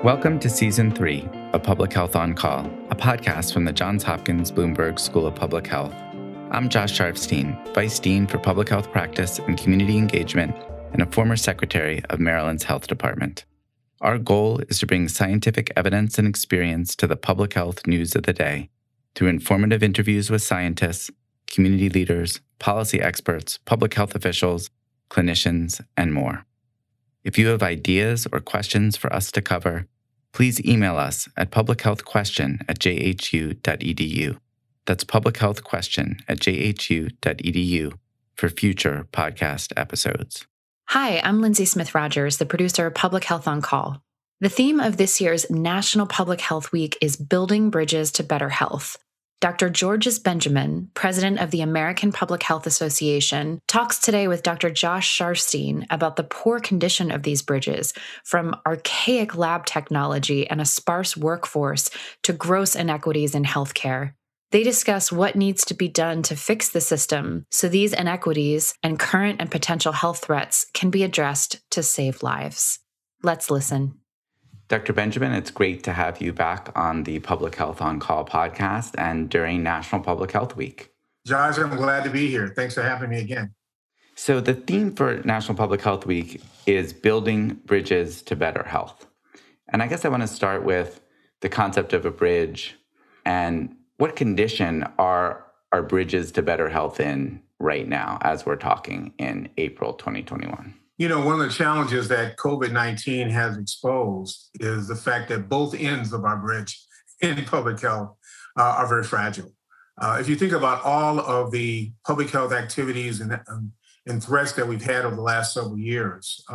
Welcome to Season 3 of Public Health on Call, a podcast from the Johns Hopkins Bloomberg School of Public Health. I'm Josh Sharfstein, Vice Dean for Public Health Practice and Community Engagement and a former Secretary of Maryland's Health Department. Our goal is to bring scientific evidence and experience to the public health news of the day through informative interviews with scientists, community leaders, policy experts, public health officials, clinicians, and more. If you have ideas or questions for us to cover, please email us at publichealthquestion@jhu.edu. That's publichealthquestion@jhu.edu for future podcast episodes. Hi, I'm Lindsay Smith Rogers, the producer of Public Health on Call. The theme of this year's National Public Health Week is Building Bridges to Better Health. Dr. Georges Benjamin, president of the American Public Health Association, talks today with Dr. Josh Sharfstein about the poor condition of these bridges, from archaic lab technology and a sparse workforce to gross inequities in healthcare. They discuss what needs to be done to fix the system so these inequities and current and potential health threats can be addressed to save lives. Let's listen. Dr. Benjamin, it's great to have you back on the Public Health on Call podcast and during National Public Health Week. Josh, I'm glad to be here. Thanks for having me again. So the theme for National Public Health Week is building bridges to better health. And I guess I want to start with the concept of a bridge and what condition are our bridges to better health in right now as we're talking in April 2021? You know, one of the challenges that COVID-19 has exposed is the fact that both ends of our bridge in public health are very fragile. If you think about all of the public health activities and threats that we've had over the last several years,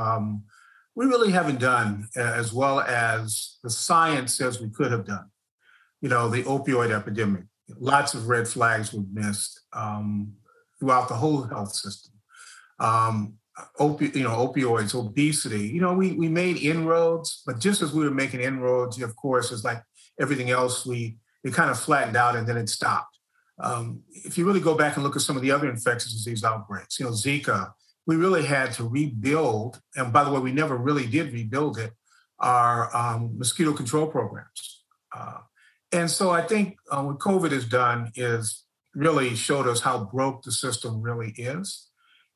we really haven't done as well as the science says we could have done. You know, the opioid epidemic, lots of red flags were missed throughout the whole health system. Opioids, obesity, we made inroads, but just as we were making inroads, of course, it's like everything else, it kind of flattened out and then it stopped. If you really go back and look at some of the other infectious disease outbreaks, Zika, we really had to rebuild, and by the way, we never really did rebuild it, our mosquito control programs. And so I think what COVID has done is really showed us how broke the system really is,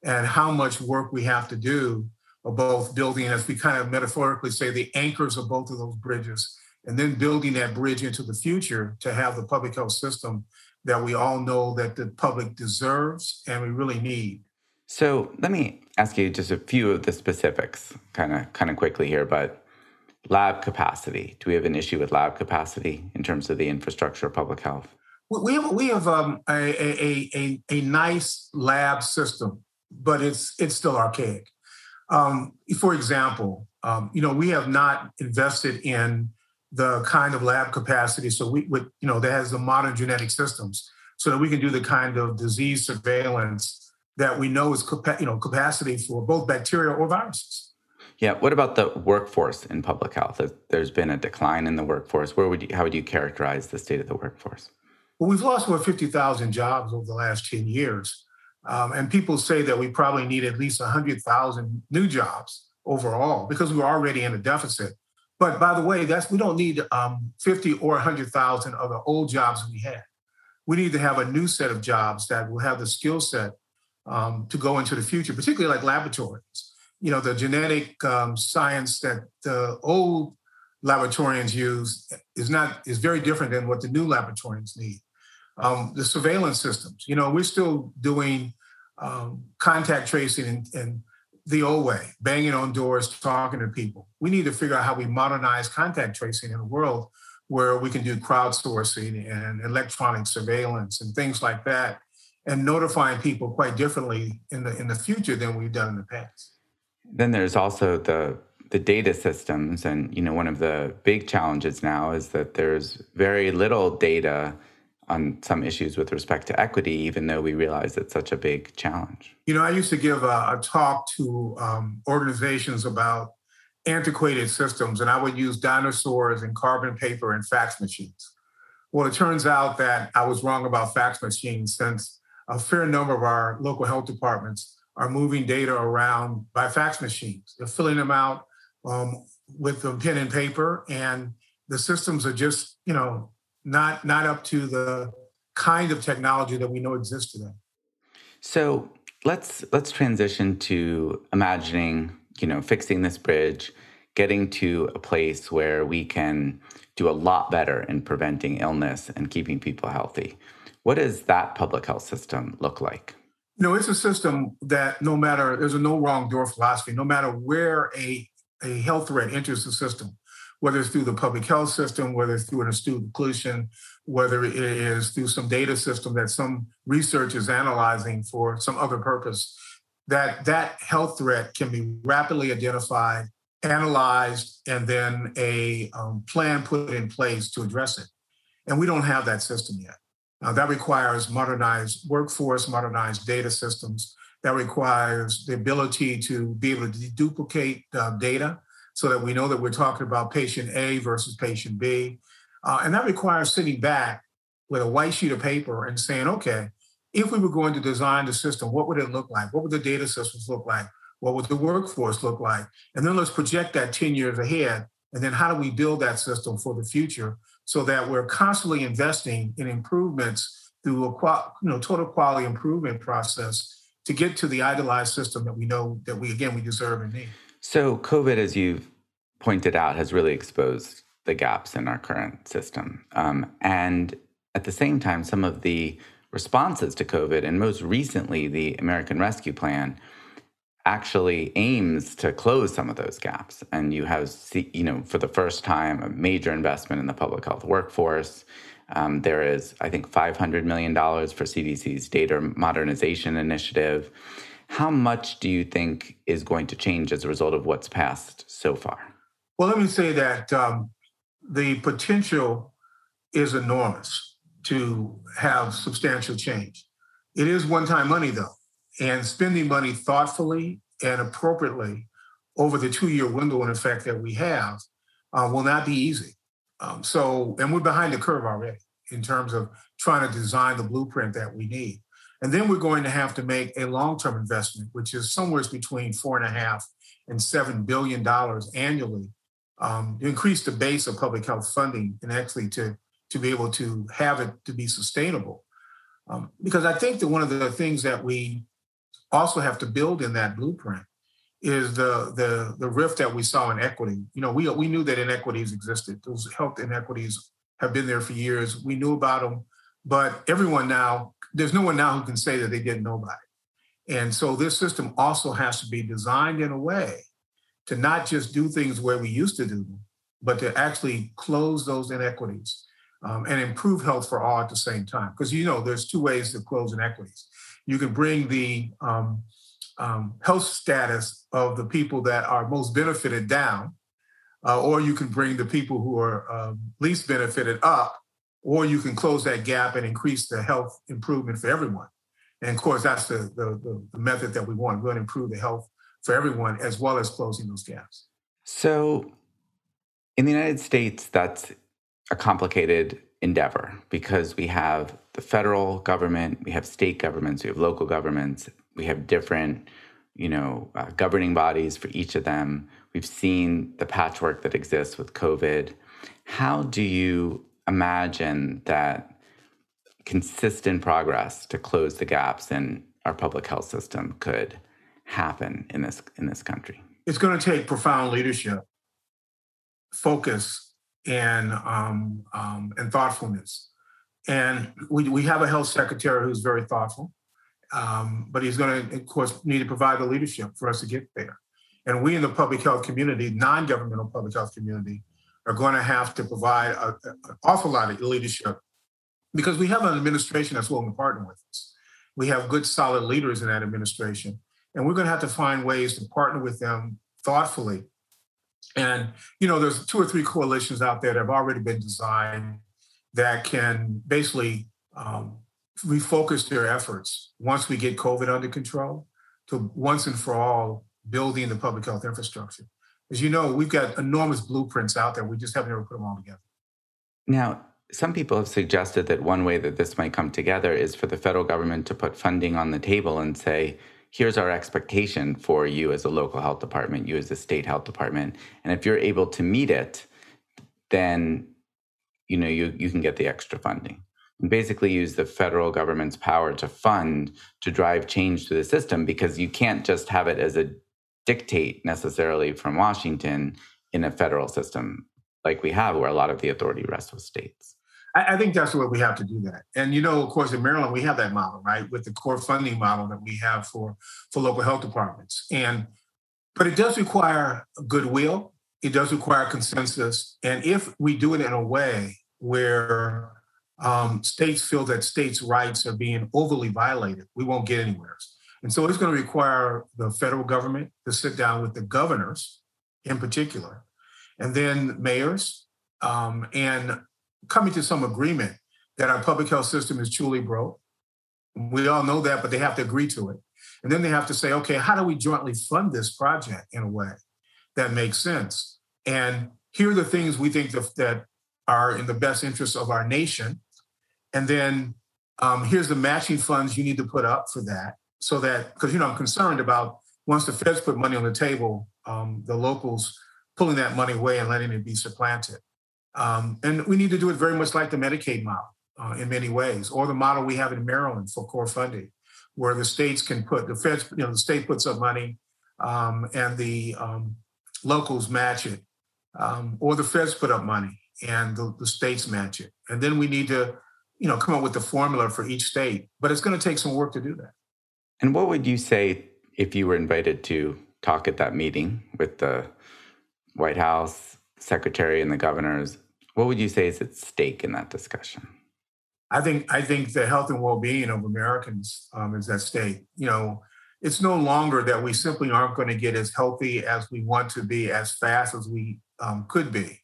and how much work we have to do of both building, as we kind of metaphorically say, the anchors of both of those bridges, and then building that bridge into the future to have the public health system that we all know that the public deserves and we really need. So let me ask you just a few of the specifics kind of quickly here, but lab capacity. Do we have an issue with lab capacity in terms of the infrastructure of public health? We have a nice lab system, but it's still archaic. For example, we have not invested in the kind of lab capacity that has the modern genetic systems so that we can do the kind of disease surveillance that we know is capacity for both bacteria or viruses. Yeah. What about the workforce in public health? There's been a decline in the workforce. How would you characterize the state of the workforce? Well, we've lost over 50,000 jobs over the last 10 years. And people say that we probably need at least 100,000 new jobs overall because we're already in a deficit. But by the way, we don't need 50 or 100,000 of the old jobs we had. We need to have a new set of jobs that will have the skill set to go into the future, particularly like laboratories. The genetic science that the old laboratorians use is very different than what the new laboratorians need. The surveillance systems, we're still doing contact tracing and the old way, banging on doors, talking to people. We need to figure out how we modernize contact tracing in a world where we can do crowdsourcing and electronic surveillance and things like that, and notifying people quite differently in the future than we've done in the past. Then there's also the data systems. And, one of the big challenges now is that there's very little data on some issues with respect to equity, even though we realize it's such a big challenge. I used to give a talk to organizations about antiquated systems, and I would use dinosaurs and carbon paper and fax machines. Well, it turns out that I was wrong about fax machines, since a fair number of our local health departments are moving data around by fax machines. They're filling them out with the pen and paper, and the systems are just, not up to the kind of technology that we know exists today. So let's transition to imagining, fixing this bridge, getting to a place where we can do a lot better in preventing illness and keeping people healthy. What does that public health system look like? It's a system that there's a no wrong door philosophy, no matter where a health threat enters the system, whether it's through the public health system, whether it's through an astute occlusion, whether it is through some data system that some research is analyzing for some other purpose, that health threat can be rapidly identified, analyzed, and then a plan put in place to address it. And we don't have that system yet. That requires modernized workforce, modernized data systems. That requires the ability to be able to deduplicate data so that we know that we're talking about patient A versus patient B. And that requires sitting back with a white sheet of paper and saying, okay, if we were going to design the system, what would it look like? What would the data systems look like? What would the workforce look like? And then let's project that 10 years ahead. And then how do we build that system for the future so that we're constantly investing in improvements through a total quality improvement process to get to the idealized system that we know that we deserve and need. So COVID, as you've pointed out, has really exposed the gaps in our current system. And at the same time, some of the responses to COVID, and most recently the American Rescue Plan, actually aims to close some of those gaps. And you have, for the first time, a major investment in the public health workforce. There is, I think, $500 million for CDC's data modernization initiative. How much do you think is going to change as a result of what's passed so far? Well, let me say that the potential is enormous to have substantial change. It is one-time money, though, and spending money thoughtfully and appropriately over the 2-year window in effect that we have will not be easy. And we're behind the curve already in terms of trying to design the blueprint that we need. And then we're going to have to make a long-term investment, which is somewhere between $4.5 and $7 billion annually to increase the base of public health funding and actually to be able to have it to be sustainable. Because I think that one of the things that we also have to build in that blueprint is the rift that we saw in equity. We knew that inequities existed. Those health inequities have been there for years. We knew about them, but there's no one now who can say that they didn't know about it. And so this system also has to be designed in a way to not just do things where we used to do them, but to actually close those inequities and improve health for all at the same time. Because there's two ways to close inequities. You can bring the health status of the people that are most benefited down, or you can bring the people who are least benefited up, or you can close that gap and increase the health improvement for everyone. And of course, that's the method that we want. We want to improve the health for everyone as well as closing those gaps. So in the United States, that's a complicated endeavor because we have the federal government, we have state governments, we have local governments, we have different, governing bodies for each of them. We've seen the patchwork that exists with COVID. How do you imagine that consistent progress to close the gaps in our public health system could happen in this country? It's going to take profound leadership, focus, and thoughtfulness. And we have a health secretary who's very thoughtful, but he's going to, of course, need to provide the leadership for us to get there. And we in the public health community, non-governmental public health community, are going to have to provide an awful lot of leadership because we have an administration that's willing to partner with us. We have good, solid leaders in that administration, and we're going to have to find ways to partner with them thoughtfully. And, there's 2 or 3 coalitions out there that have already been designed that can basically refocus their efforts once we get COVID under control to once and for all building the public health infrastructure. As you know, we've got enormous blueprints out there. We just haven't ever put them all together. Now, some people have suggested that one way that this might come together is for the federal government to put funding on the table and say, here's our expectation for you as a local health department, you as a state health department. And if you're able to meet it, then you can get the extra funding. And basically use the federal government's power to fund, to drive change to the system, because you can't just have it as a dictate necessarily from Washington in a federal system like we have, where a lot of the authority rests with states. I think that's where we have to do that. And, of course, in Maryland, we have that model, right, with the core funding model that we have for local health departments. But it does require goodwill. It does require consensus. And if we do it in a way where states feel that states' rights are being overly violated, we won't get anywhere. And so it's going to require the federal government to sit down with the governors in particular, and then mayors, and coming to some agreement that our public health system is truly broke. We all know that, but they have to agree to it. And then they have to say, okay, how do we jointly fund this project in a way that makes sense? And here are the things we think that are in the best interest of our nation. And then here's the matching funds you need to put up for that. So that, because, I'm concerned about once the feds put money on the table, the locals pulling that money away and letting it be supplanted. And we need to do it very much like the Medicaid model in many ways, or the model we have in Maryland for core funding, where the states can put, the feds, the state puts up money and the locals match it, or the feds put up money and the states match it. And then we need to, come up with the formula for each state, but it's going to take some work to do that. And what would you say if you were invited to talk at that meeting with the White House secretary and the governors? What would you say is at stake in that discussion? I think the health and well-being of Americans is at stake. It's no longer that we simply aren't going to get as healthy as we want to be as fast as we could be.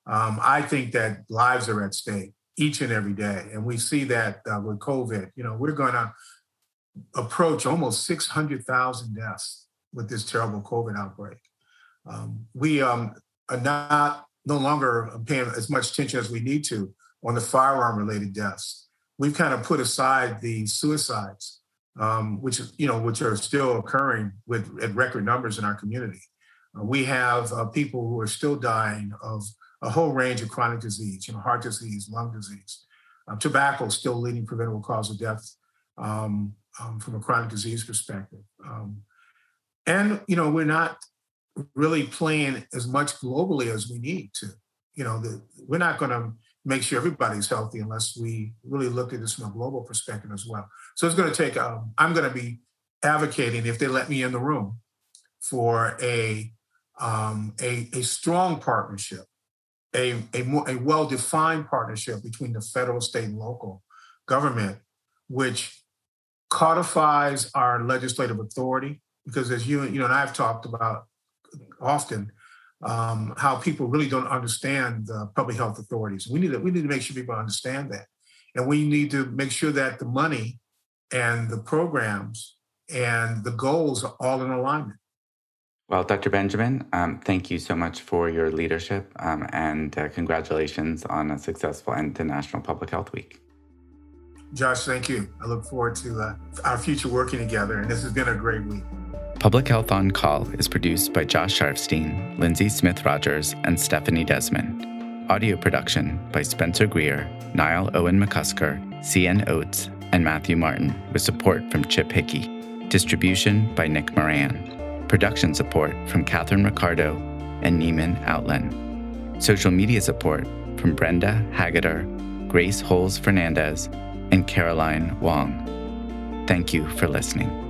I think that lives are at stake each and every day. And we see that with COVID. We're going to approach almost 600,000 deaths with this terrible COVID outbreak. We are no longer paying as much attention as we need to on the firearm-related deaths. We've kind of put aside the suicides, which are still occurring at record numbers in our community. We have people who are still dying of a whole range of chronic disease, heart disease, lung disease. Tobacco is still the leading preventable cause of death from a chronic disease perspective. And we're not really playing as much globally as we need to. We're not going to make sure everybody's healthy unless we really look at this from a global perspective as well. So it's going to take, I'm going to be advocating, if they let me in the room, for a strong partnership, a well-defined partnership between the federal, state, and local government, which codifies our legislative authority. Because as you and I have talked about often, how people really don't understand the public health authorities. We need to make sure people understand that. And we need to make sure that the money and the programs and the goals are all in alignment. Well, Dr. Benjamin, thank you so much for your leadership and congratulations on a successful end to National Public Health Week. Josh, thank you. I look forward to our future working together, and this has been a great week. Public Health on Call is produced by Josh Sharfstein, Lindsay Smith-Rogers, and Stephanie Desmond. Audio production by Spencer Greer, Niall Owen McCusker, C.N. Oates, and Matthew Martin, with support from Chip Hickey. Distribution by Nick Moran. Production support from Catherine Ricardo and Neiman Outland. Social media support from Brenda Haggader, Grace Holes Fernandez, and Caroline Wong. Thank you for listening.